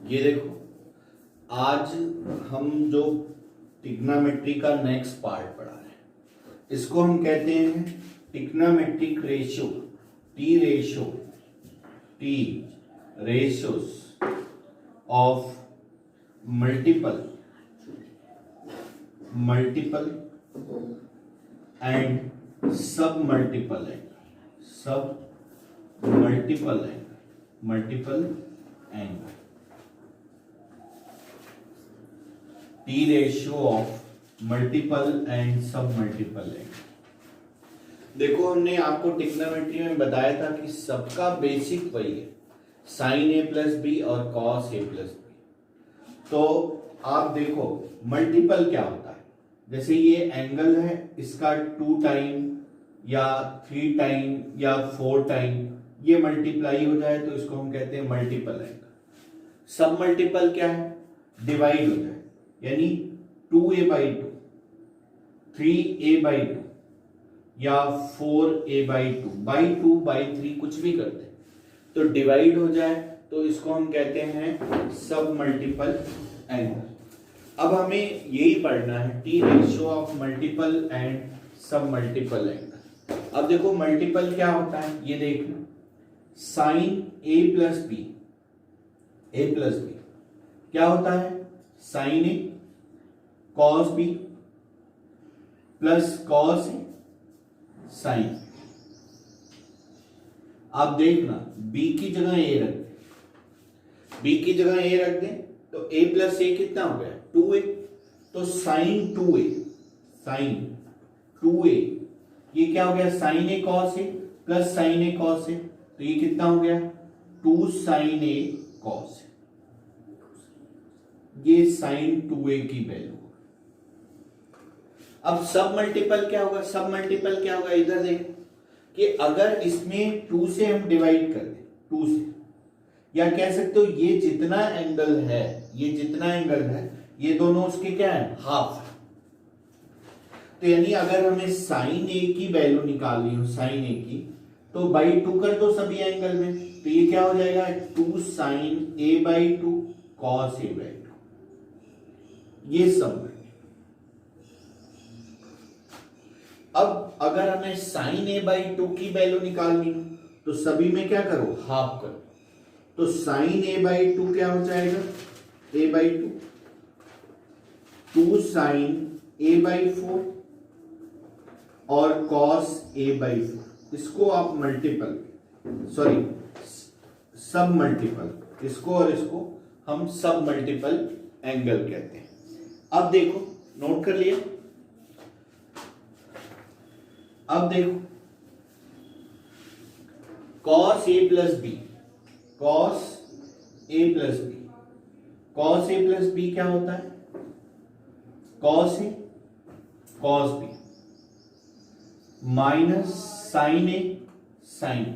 ये देखो, आज हम जो ट्रिग्नोमेट्री का नेक्स्ट पार्ट पढ़ा रहे हैं, इसको हम कहते हैं trigonometric ratio, T ratios of multiple and submultiple angle, T ratio of multiple and submultiple angle. देखो, हमने आपको ट्रिग्नोमेट्री में बताया था कि सबका बेसिक वही है, साइन ए प्लस बी और कॉस ए प्लस बी। तो आप देखो मल्टीपल क्या होता है, जैसे ये एंगल है, इसका 2 टाइम या 3 टाइम या 4 टाइम ये मल्टीप्लाई हो जाए तो इसको हम कहते हैं मल्टीपल एंगल। सब मल्टीपल क्या है, डिवाइड हो जाए, यानी 2a/2, 3a/2 या 4a/2 बाई 2 बाई 3 कुछ भी करते हैं तो डिवाइड हो जाए तो इसको हम कहते हैं सब मल्टीपल एंगल। अब हमें यही पढ़ना है, T ratio of multiple and submultiple angle. अब देखो मल्टीपल क्या होता है, ये देखना, साइन ए प्लस बी क्या होता है, sign A cos B plus cos A sign. आप देखना b की जगह a रख दें, तो a प्लस ए कितना हो गया, 2a। तो साइन 2a ये क्या हो गया, sign A cos A plus sign A cos A, तो ये कितना हो गया, 2 साइन ए कॉस ए। ये साइन 2a की वैल्यू। अब सब मल्टीपल क्या होगा, इधर देखो कि अगर इसमें 2 से हम डिवाइड कर दें, 2 से, या कह सकते हो ये जितना एंगल है ये दोनों उसके क्या है, हाफ। तो यानी अगर हमें साइन ए की वैल्यू निकालनी हो, साइन ए की, तो बाई 2 कर दो सभी एंगल में, तो ये क्या हो जाएगा, 2 साइन a/2 कॉस a/2। ये सब। अब अगर हमें साइन a/2 की वैल्यू निकालनी हो तो सभी में क्या करो, हाफ करो। तो साइन a/2 क्या हो जाएगा, a/2, 2 साइन a/4 और कॉस a/4। इसको आप सब मल्टीपल, इसको और इसको हम सब मल्टीपल एंगल कहते हैं। अब देखो, नोट कर लिया। अब देखो cos a प्लस बी क्या होता है, cos a cos b minus sine a sine b।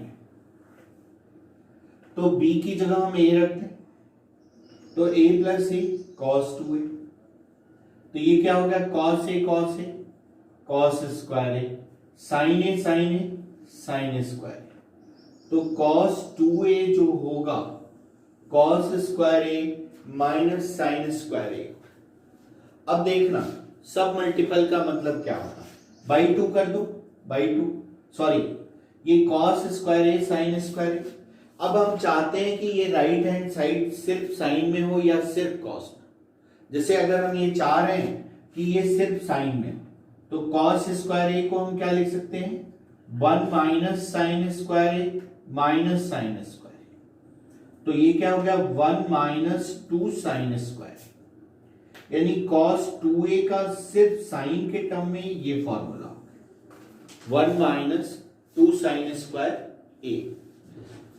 तो b की जगह हम a रखते हैं, तो a plus a cos 2a। तो ये क्या हो गया, cos a cos square a, sine a sine square. तो cos 2a जो होगा cos square a minus sine square a. अब देखना सब मल्टीपल का मतलब क्या होता है, बाई 2 कर दो, ये cos square A sine square a. अब हम चाहते हैं कि ये राइट हैंड साइड सिर्फ साइन में हो या सिर्फ cos में। जैसे अगर हम ये चाह रहे हैं कि ये सिर्फ साइन में, तो cos स्क्वायर ए को हम क्या लिख सकते हैं, 1 minus sine square a minus sine square ए। तो ये क्या हो गया, 1 माइनस 2 साइन स्क्वायर, यानी cos 2a का सिर्फ साइन के टर्म में ये फॉर्मूला हो गया, 1 माइनस 2 साइन स्क्वायर ए।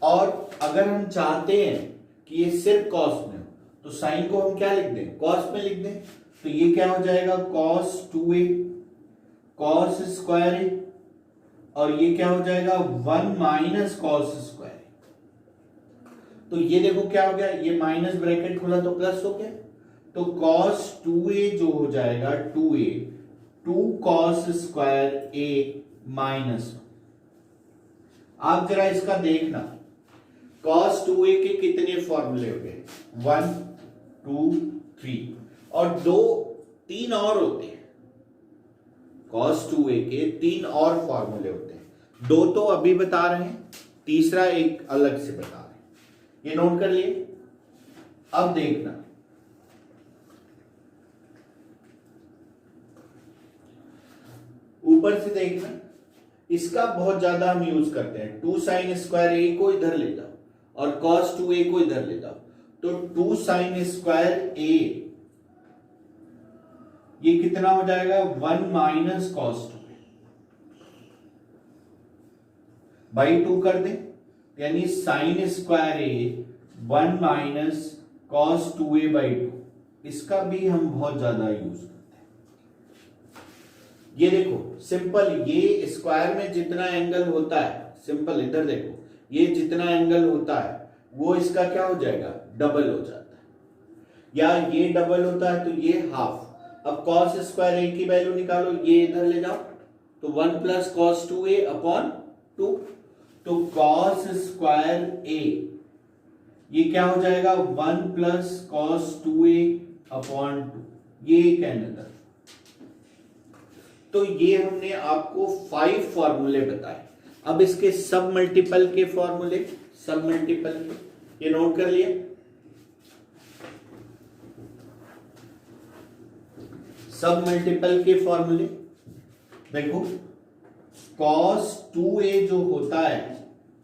और अगर हम चाहते हैं कि ये सिर्फ cos में हो तो साइन को हम क्या लिख दें, cos में लिख दें। तो ये क्या हो जाएगा, cos 2a cos स्क्वायर ए, और ये क्या हो जाएगा, 1 माइनस cos स्क्वायर। तो ये देखो क्या हो गया, ये माइनस ब्रैकेट खोला तो प्लस हो गया, तो cos 2a जो हो जाएगा 2a, 2 cos square a minus. आप जरा इसका देखना, cos 2a के कितने फॉर्मूले हो गए? 1 2 3 और तीन और होते हैं। cos 2a के 3 और फॉर्मूले होते हैं। 2 तो अभी बता रहे हैं, तीसरा एक अलग से बता रहे हैं। ये नोट कर लिए। अब देखना, ऊपर से देखना, इसका बहुत ज्यादा हम यूज करते हैं। 2 sin स्क्वायर ए को इधर ले जाओ और cos 2a को इधर ले जाओ, तो 2 sin स्क्वायर ए ये कितना हो जाएगा? 1 माइनस cos 2a बाई 2 कर दे, यानी sin square A 1 minus cos 2a by 2। इसका भी हम बहुत ज्यादा यूज करते हैं। ये देखो सिंपल, ये स्क्वायर में जितना एंगल होता है, सिंपल इधर देखो, ये जितना एंगल होता है वो इसका क्या हो जाएगा? डबल हो जाता है। या ये डबल होता है तो ये हाफ। अब cos स्क्वायर ए की वैल्यू निकालो, ये इधर ले जाओ, तो 1 प्लस cos 2a अपॉन 2। तो cos स्क्वायर ए ये क्या हो जाएगा? 1 प्लस cos 2a अपॉन 2। ये एक एंगल। तो ये हमने आपको 5 फॉर्मूले बताए। अब इसके सब मल्टीपल के फॉर्मूले, सब मल्टीपल के, ये नोट कर लिए। सब मल्टीपल के फॉर्मूले देखो, cos 2a जो होता है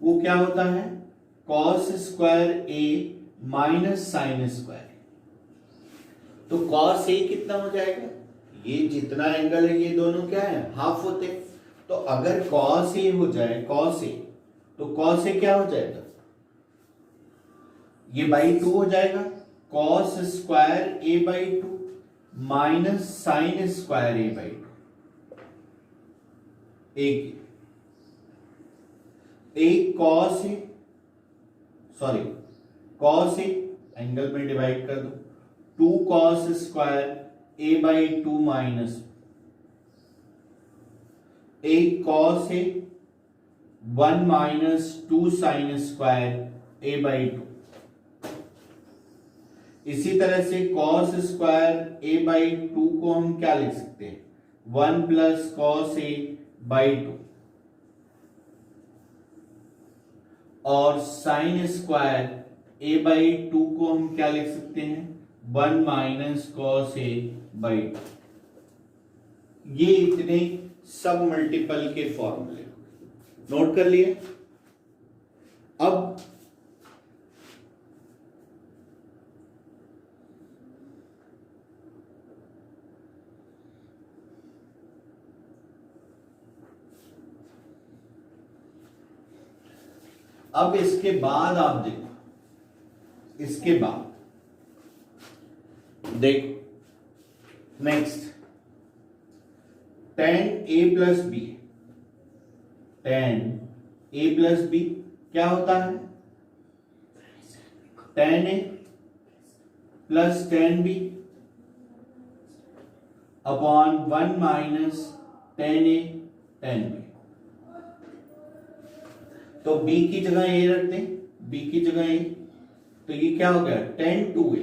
वो क्या होता है? cos square a minus sine square. तो cos a कितना हो जाएगा? ये जितना एंगल है ये दोनों क्या है? हाफ होते। तो अगर cos a हो जाए, cos a, तो cos a क्या हो जाएगा? ये बाई 2 हो जाएगा। cos square a by 2 minus sine square a by 2। एक cos a, sorry cos a angle में डिवाइड कर दो, 2 cos square a by 2 minus एक cos a 1 minus 2 sine square a by 2। इसी तरह से cos स्क्वायर a बाई 2 को हम क्या लिख सकते हैं? 1 प्लस cos a बाई 2। और साइन स्क्वायर a बाई 2 को हम क्या लिख सकते हैं? 1 माइनस cos a बाई 2। ये इतने सब मल्टीपल के फॉर्मूले नोट कर लिए। अब इसके बाद आप देखो, इसके बाद देखो next, tan a plus b. tan a plus b क्या होता है? tan a plus tan b upon 1 minus tan a tan b। तो b की जगह a रख दें, b की जगह a, तो ये क्या हो गया? tan 2a।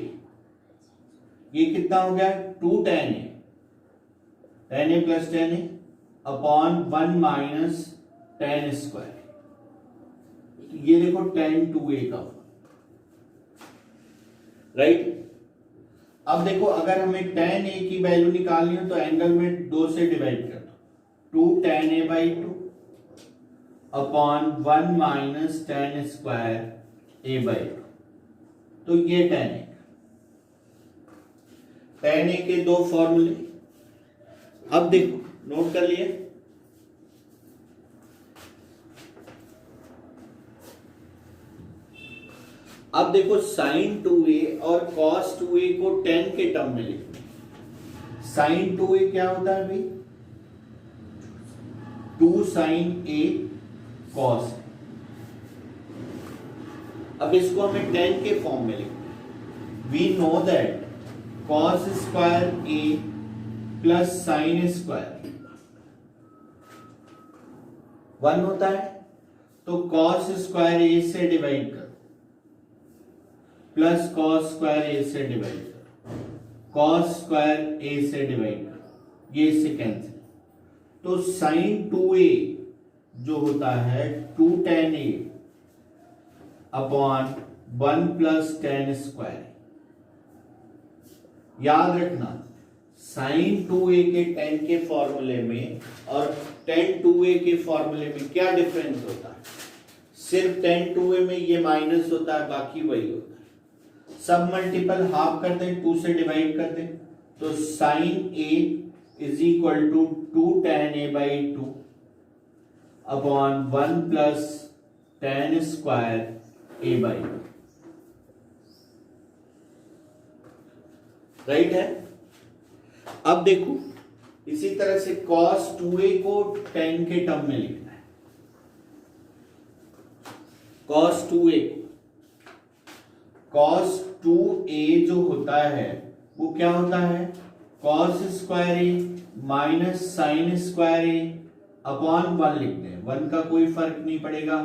ये कितना हो गया? 2 tan a, tan a plus tan a upon 1 minus tan square. तो ये देखो tan 2a का, राइट। अब देखो अगर हमें tan a की वैल्यू निकालनी हो तो एंगल में 2 से डिवाइड कर दो, 2 tan a by 2 upon 1 minus tan square a by 2। तो ये tan a के 2 फॉर्मूले। अब देखो नोट कर लिए। अब देखो sin 2a और cos 2a को tan के टर्म में लिखते हैं। sin 2a क्या होता है भाई? 2 sin a cos। अब इसको हमें tan के फॉर्म में लिखते हैं। We know that cos square a plus sine square 1 होता है, तो cos स्क्वायर a से डिवाइड कर, प्लस कॉस स्क्वायर ए से डिवाइड करो, कॉस स्क्वायर ए से डिवाइड करो, ये इससे कैंसिल। तो साइन 2a जो होता है 2 tan a upon 1 plus tan square. याद रखना साइन 2a के tan के फॉर्मूले में और tan 2a के फॉर्मूले में क्या डिफरेंस होता है? सिर्फ tan 2a में ये माइनस होता है, बाकी वही होता है। सब मल्टीपल हाफ कर दें, 2 से डिवाइड कर दें, तो sine a is equal to 2 tan a by 2 upon 1 plus tan square a by 2। Right है। अब देखो इसी तरह से cos 2a को tan के टर्म में लिखना है। cos 2a cos 2a जो होता है वो क्या होता है? cos square a minus sine square a upon 1 लिख दें, 1 का कोई फर्क नहीं पड़ेगा,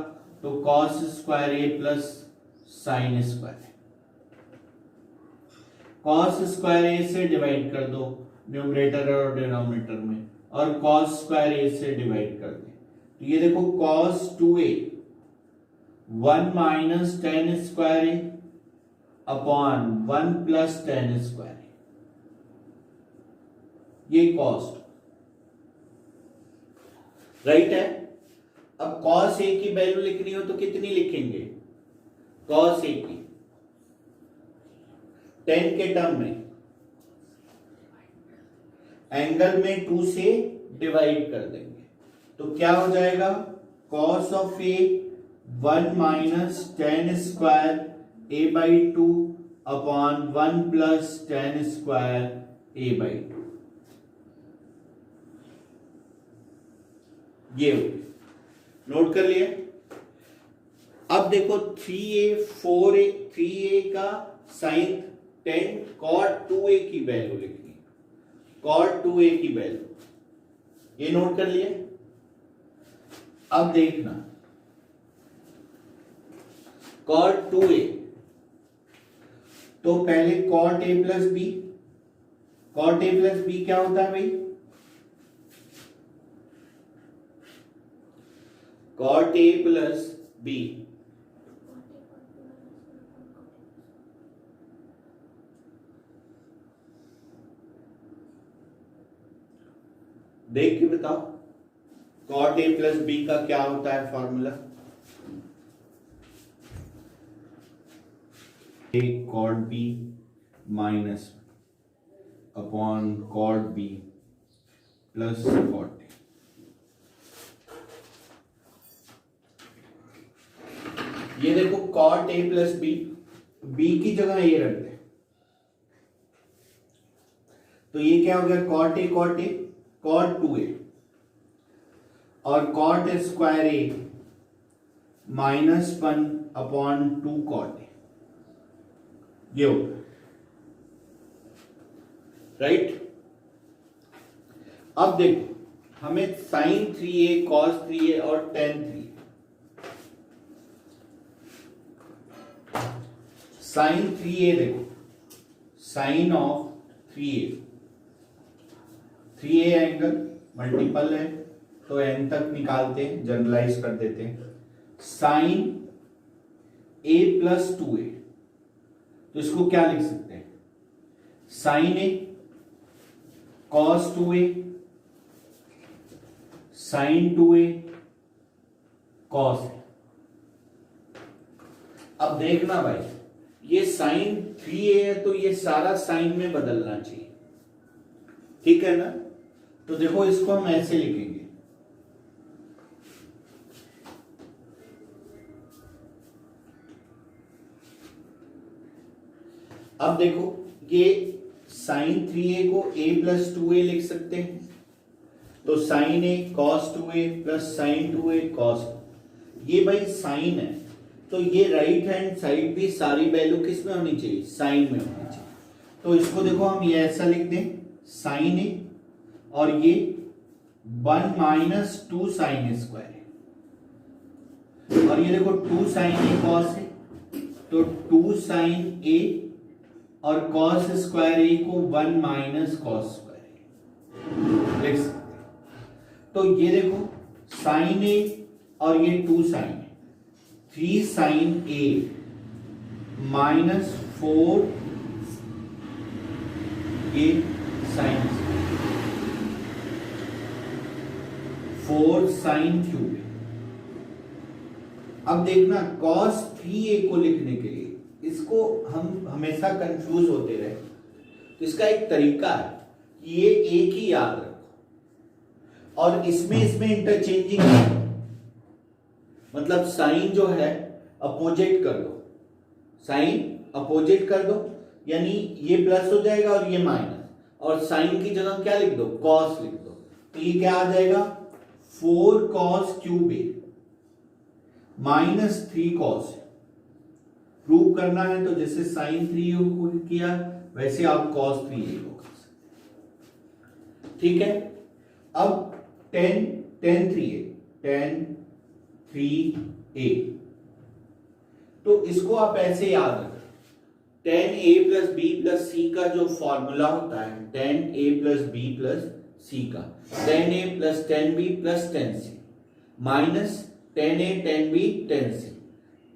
तो cos square a plus sine square. cos square a से डिवाइड कर दो न्यूमरेटर और डिनोमिनेटर में, और cos स्क्वायर a से डिवाइड कर दें, तो ये देखो cos 2a 1 minus tan square a upon 1 plus tan square, ये कॉस्ट। राइट है। अब cos a की वैल्यू लिखनी हो तो कितनी लिखेंगे? cos a की tan के टर्म में एंगल में 2 से डिवाइड कर देंगे, तो क्या हो जाएगा? cos of a 1 minus tan square a by 2 upon 1 plus tan square a by 2। ये नोट कर लिए। अब देखो 3a 4a 3a का साइन 10 cot 2a की वैल्यू लिखनी, cot 2a की वैल्यू ये नोट कर लिए। अब देखना cot 2a, तो पहले cot a plus b, cot a plus b क्या होता है भाई? cot a प्लस b देख के बताओ cot a प्लस b का क्या होता है formula? a cot b minus upon cot b plus cot a। ये देखो cot a plus b, b की जगह a रख दे, तो ये क्या हो गया? cot a cot 2a और cot square a minus 1 upon 2 cot a, ये हो गया। राइट। अब देखो हमें sin 3a cos 3a और tan 3a, sin 3a देखो, sign of 3a, 3a angle multiple है तो n तक निकालते हैं, जनरलाइज कर देते हैं। साइन a प्लस 2a, तो इसको क्या लिख सकते हैं? Sine a cos 2a sine 2a cos a। अब देखना भाई ये साइन 3a है तो ये सारा साइन में बदलना चाहिए, ठीक है ना? तो देखो इसको हम ऐसे लिखेंगे, अब देखो ये साइन 3a को a प्लस 2a लिख सकते हैं, तो sine a cos 2a plus sine 2a cos, ये भाई साइन है तो ये राइट हैंड साइड भी सारी वैल्यू किस में होनी चाहिए? साइन में होनी चाहिए। तो इसको देखो हम ये ऐसा लिख दें, साइन ए और ये 1 माइनस 2 साइन स्क्वायर है, और ये देखो 2 साइन ए कॉस है, तो 2 साइन ए और कॉस स्क्वायर ए को 1 माइनस कॉस स्क्वायर ए लिख सकते हैं। तो ये देखो साइन ए और ये 2 साइन ए, 3 साइन ए माइनस 4 ये साइन 4 साइन क्यूब। अब देखना cos 3a को लिखने के लिए इसको हम हमेशा कंफ्यूज होते रहे, तो इसका एक तरीका है कि ये एक ही याद रखो और इसमें इंटरचेंजिंग है, मतलब साइन जो है अपोजिट कर दो, साइन अपोजिट कर दो, यानी ये प्लस हो जाएगा और ये माइनस, और साइन की जगह क्या लिख दो, कॉस लिख दो। तो ये क्या आ जाएगा 4 कॉस क्यूब ए माइनस 3 कॉस। प्रूव करना है तो जैसे साइन 3 को किया वैसे आप कॉस 3a को कर सकते, ठीक है। अब 10 3a, तो इसको आप ऐसे याद रखें, 10a plus b plus c का जो फॉर्मूला होता है 10a plus b plus c का 10a plus 10b plus 10c minus 10a 10b 10c।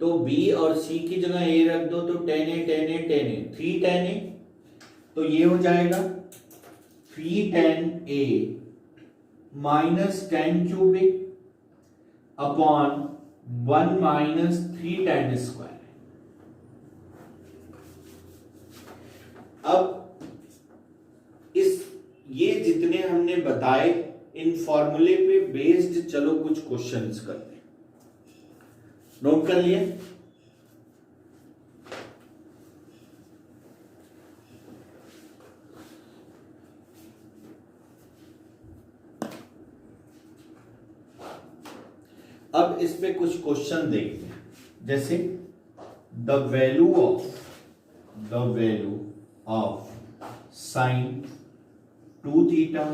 तो b और c की जगह a रख दो तो 10a 10a 10a 3 10a, तो ये हो जाएगा 3 10a minus 10 cube a upon 1 minus 3 10 square. अब ये जितने हमने बताए इन फॉर्मूले पे बेस्ड चलो कुछ क्वेश्चंस करते हैं, नोट कर लिए। अब इस पे कुछ क्वेश्चन देखते हैं, जैसे the value of sine 2 theta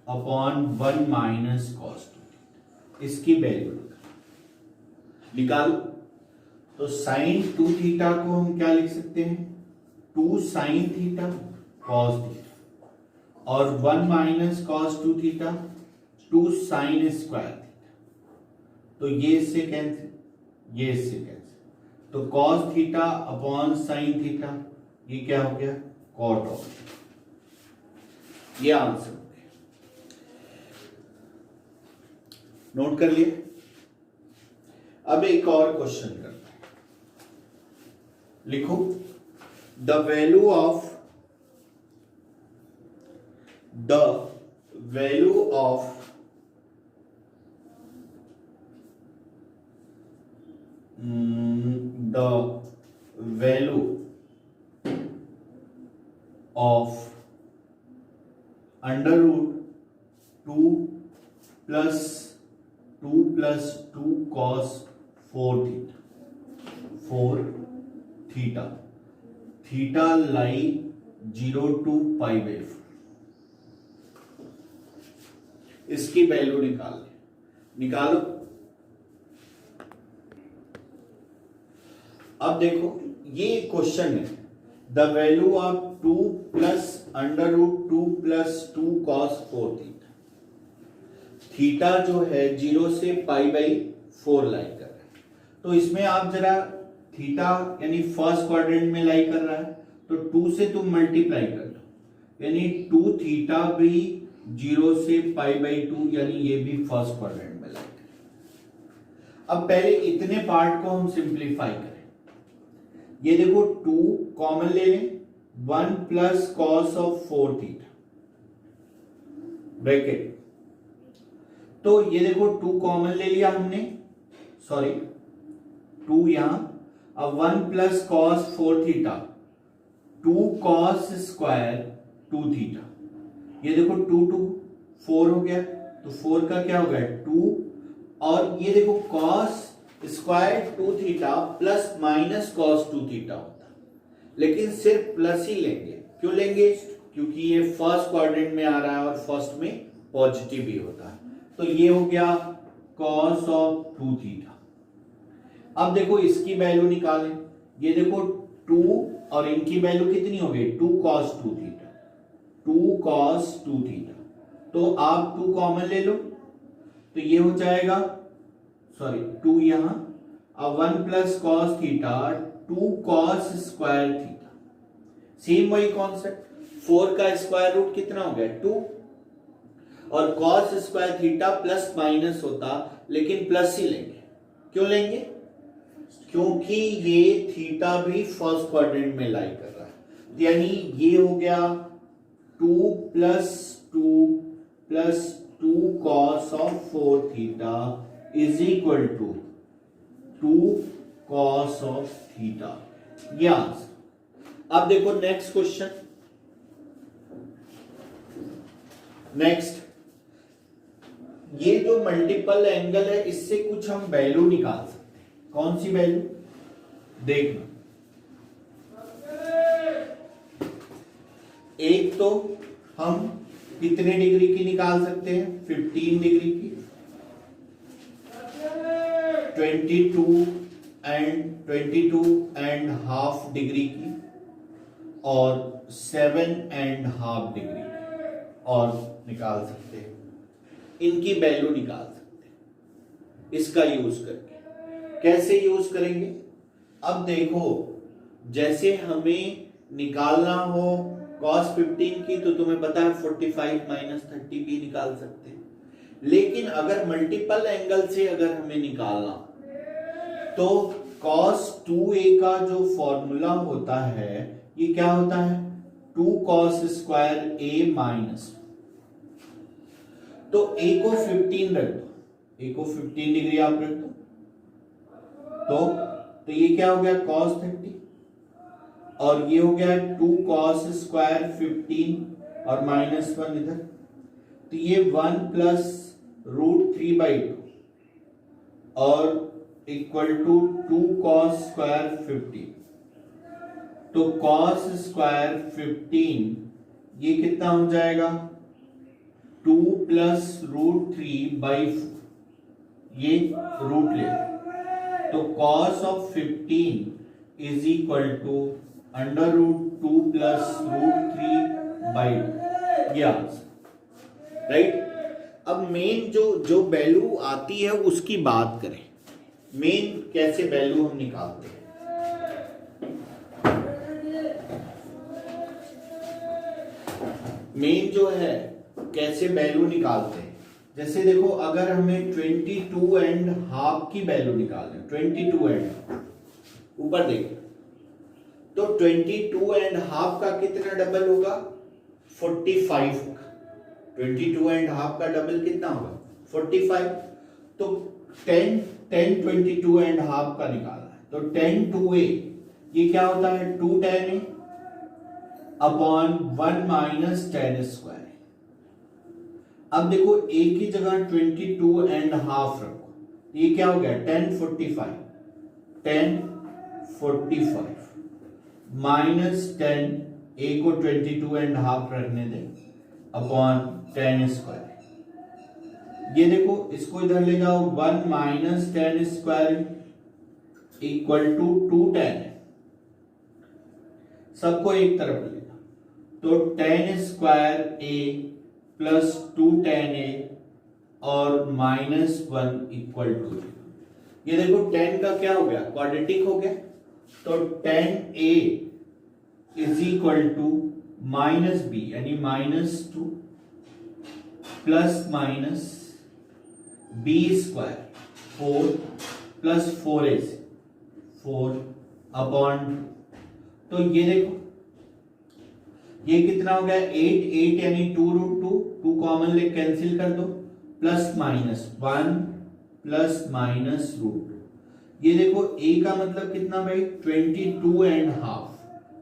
upon 1 minus cos 2, इसकी वैल्यू निकालो। तो साइन 2 थीटा को हम क्या लिख सकते हैं, 2 साइन थीटा कॉस थीटा, और 1 minus cos 2 theta 2 sine square theta. तो ये इससे कैंसिल, ये इससे कैंसिल, तो cos theta upon sine theta ये क्या हो गया, कॉट ऑफ। ये आंसर हो गया, नोट कर लिए। अब एक और क्वेश्चन करते हैं, लिखो the value of the value of under root 2 plus 2 cos 4 theta theta lie 0 to π/4, इसकी वैल्यू निकालो। अब देखो ये क्वेश्चन है, the value of 2 plus under root 2 plus 2 cos 4 theta. Theta जो है 0 से π/4 लाई कर रहा है, तो इसमें आप जरा थीटा यानी फर्स्ट क्वाड्रेंट में लाई कर रहा है तो 2 से तुम मल्टीप्लाई कर लो, यानी 2 थीटा भी 0 से π/2, यानी ये भी फर्स्ट क्वाड्रेंट में लाई कर। अब पहले इतने पार्ट को हम सिंप्लीफाई करें। ये देखो 2 कॉमन ले लें, 1 plus cos of 4 theta bracket, तो ये देखो 2 कॉमन ले लिया हमने, सॉरी 2 यहां, अब 1 plus cos 4 theta 2 cos square 2 theta, ये देखो 2 2 4 हो गया, तो 4 का क्या हो गया 2, और ये देखो cos square 2 theta plus minus cos 2 theta होता, लेकिन सिर्फ प्लस ही लेंगे। क्यों लेंगे, क्योंकि ये फर्स्ट क्वाड्रेंट में आ रहा है और फर्स्ट में पॉजिटिव ही होता है। तो ये हो गया कॉस ऑफ 2 थीटा। अब देखो इसकी वैल्यू निकालें, ये देखो 2 और इनकी वैल्यू कितनी हो गई 2 cos 2 थीटा, 2 cos 2 थीटा। तो आप 2 कॉमन ले लो तो ये हो जाएगा, सॉरी 2 यहां, अब 1 plus cos theta 2 cos square theta. Same वही कॉन्सेप्ट, 4 का स्क्वायर रूट कितना हो गया 2, और cos square theta plus minus होता लेकिन प्लस ही लेंगे। क्यों लेंगे? क्योंकि ये थीटा भी फर्स्ट क्वाड्रेंट में लाई कर रहा है, यानी ये हो गया 2 plus 2 cos of 4 theta is equal to 2 cos of theta, ये आंसर। अब देखो नेक्स्ट क्वेश्चन, नेक्स्ट ये जो मल्टीपल एंगल है इससे कुछ हम वैल्यू निकाल सकते हैं। कौन सी वैल्यू देखना, एक तो हम कितने डिग्री की निकाल सकते हैं 15 डिग्री की, 22 एंड हाफ डिग्री की, और 7 एंड हाफ डिग्री की, और निकाल सकते हैं, इनकी वैल्यू निकाल सकते हैं इसका यूज करके। कैसे यूज करेंगे? अब देखो जैसे हमें निकालना हो cos 15 की तो तुम्हें पता है 45 माइनस 30 भी निकाल सकते हैं, लेकिन अगर मल्टीपल एंगल से अगर हमें निकालना तो cos 2a का जो फॉर्मूला होता है ये क्या होता है 2 cos स्क्वायर a माइनस, तो a को 15 रख दो, a को 15 डिग्री आप रख दो, तो ये क्या हो गया cos 30, और ये हो गया 2 cos स्क्वायर 15 और माइनस 1 इधर, तो ये 1 प्लस रूट 3/2 और इक्वल टू 2 cos स्क्वायर 15। तो cos स्क्वायर 15 ये कितना हो जाएगा 2 प्लस रूट 3/4, ये रूट ले, तो cos of 15 is equal to under root 2 plus root 3/2, ये आंसर राइट। अब मेन जो वैल्यू आती है उसकी बात करें, मेन कैसे वैल्यू हम निकालते हैं। मेन जो है कैसे वैल्यू निकालते हैं, जैसे देखो अगर हमें 22 एंड हाफ की वैल्यू निकालनी, 22 एंड ऊपर देखो तो 22 एंड हाफ का कितना डबल होगा 45 होगा, 22 एंड हाफ का डबल कितना होगा 45, तो 10 22 एंड हाफ का निकालना है, तो 10 2a ये क्या होता है 2 10a अपॉन 1 माइनस 10 स्क्वायर। अब देखो a की जगह 22 एंड हाफ रखो, ये क्या हो गया 10 45 माइनस 10 a को 22 एंड हाफ रखने दें अपॉन 10 स्क्वायर। ये देखो इसको इधर ले जाओ 1 माइनस 10 स्क्वायर इक्वल टू 2 10, सबको एक तरफ ले जाओ, तो 10 स्क्वायर a प्लस 2 10a और माइनस 1 इक्वल टू 0। ये देखो 10 का क्या हो गया क्वाड्रेटिक हो गया, तो 10a is equal to minus b यानी minus 2 plus minus b square 4 plus 4a 4 upon, तो ये देखो ये कितना हो गया 8 यानी 2 रूट 2 कॉमन ले कैंसिल कर दो, plus minus 1 plus minus root 2। ये देखो a का मतलब कितना भाई 22 एंड हाफ,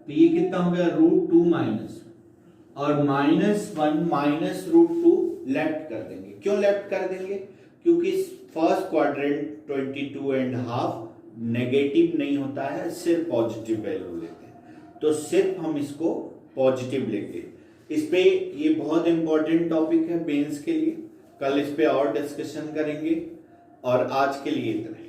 तो ये कितना हो गया रूट 2 माइनस, और माइनस 1 माइनस रूट 2 लेफ्ट कर देंगे। क्यों लेफ्ट कर देंगे? क्योंकि first quadrant 22 and half negative नहीं होता है, सिर्फ पॉजिटिव वैल्यू लेते हैं, तो सिर्फ हम इसको पॉजिटिव लेंगे। इस पे ये बहुत इंपॉर्टेंट टॉपिक है मेंस के लिए, कल इस पे और डिस्कशन करेंगे, और आज के लिए इतना ही।